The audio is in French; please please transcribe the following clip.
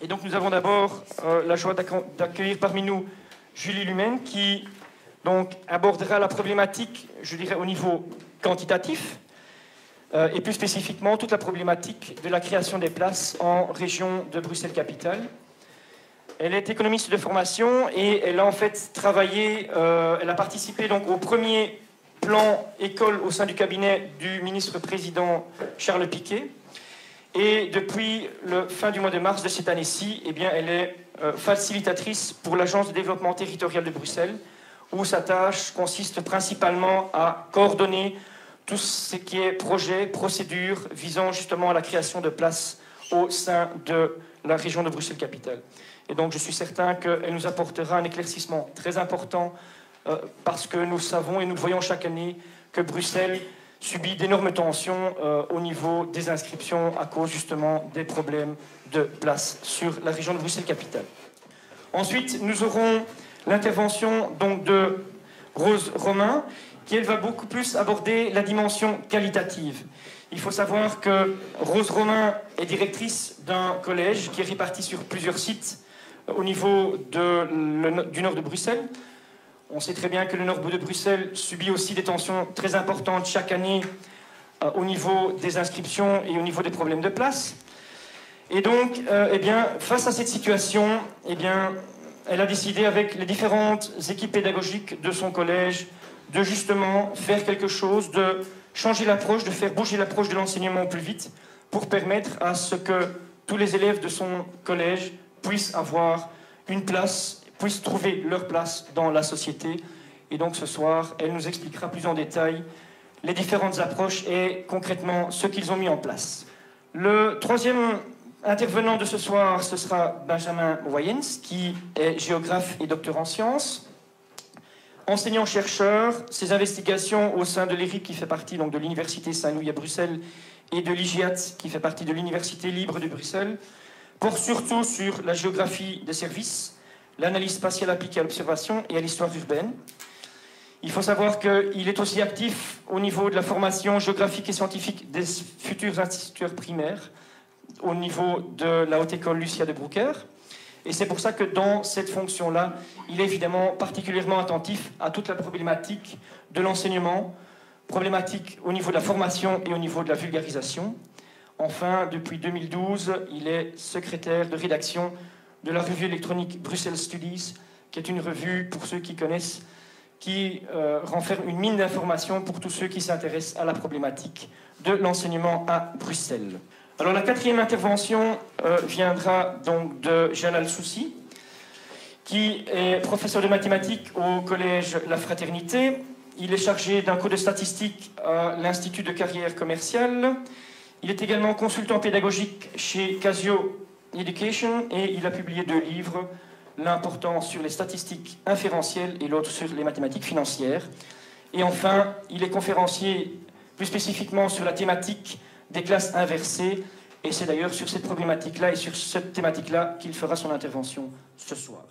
Et donc nous avons d'abord la joie d'accueillir parmi nous Julie Lumen qui donc abordera la problématique, je dirais, au niveau quantitatif et plus spécifiquement toute la problématique de la création des places en région de Bruxelles-Capitale. Elle est économiste de formation et elle a en fait travaillé, elle a participé donc au premier plan école au sein du cabinet du ministre-président Charles Piquet. Et depuis le fin du mois de mars de cette année-ci, eh bien, elle est facilitatrice pour l'Agence de développement territorial de Bruxelles, où sa tâche consiste principalement à coordonner tout ce qui est projet, procédure visant justement à la création de places au sein de la région de Bruxelles-Capitale. Et donc je suis certain qu'elle nous apportera un éclaircissement très important parce que nous savons et nous le voyons chaque année que Bruxelles subit d'énormes tensions au niveau des inscriptions à cause justement des problèmes de place sur la région de Bruxelles-Capitale. Ensuite, nous aurons l'intervention donc de Rose Romain, qui elle va beaucoup plus aborder la dimension qualitative. Il faut savoir que Rose Romain est directrice d'un collège qui est réparti sur plusieurs sites au niveau du nord de Bruxelles. On sait très bien que le nord de Bruxelles subit aussi des tensions très importantes chaque année au niveau des inscriptions et au niveau des problèmes de place. Et donc, eh bien, face à cette situation, eh bien, elle a décidé avec les différentes équipes pédagogiques de son collège de justement faire quelque chose, de changer l'approche, de faire bouger l'approche de l'enseignement plus vite pour permettre à ce que tous les élèves de son collège puissent avoir une place, puissent trouver leur place dans la société. Et donc ce soir, elle nous expliquera plus en détail les différentes approches et concrètement ce qu'ils ont mis en place. Le troisième intervenant de ce soir, ce sera Benjamin Wayens, qui est géographe et docteur en sciences. Enseignant-chercheur, ses investigations au sein de l'ERIC, qui fait partie donc, de l'Université Saint-Louis à Bruxelles, et de l'IGIAT, qui fait partie de l'Université libre de Bruxelles, portent surtout sur la géographie des services, l'analyse spatiale appliquée à l'observation et à l'histoire urbaine. Il faut savoir qu'il est aussi actif au niveau de la formation géographique et scientifique des futurs instituteurs primaires, au niveau de la Haute École Lucia de Broucker. Et c'est pour ça que dans cette fonction-là, il est évidemment particulièrement attentif à toute la problématique de l'enseignement, problématique au niveau de la formation et au niveau de la vulgarisation. Enfin, depuis 2012, il est secrétaire de rédaction de la revue électronique Brussels Studies, qui est une revue, pour ceux qui connaissent, qui renferme une mine d'informations pour tous ceux qui s'intéressent à la problématique de l'enseignement à Bruxelles. Alors la quatrième intervention viendra donc de Jalal Soussi, qui est professeur de mathématiques au collège La Fraternité. Il est chargé d'un cours de statistique à l'Institut de carrière commerciale. Il est également consultant pédagogique chez Casio Education et il a publié 2 livres, l'un sur les statistiques inférentielles et l'autre sur les mathématiques financières. Et enfin, il est conférencier plus spécifiquement sur la thématique des classes inversées, et c'est d'ailleurs sur cette problématique-là et sur cette thématique-là qu'il fera son intervention ce soir.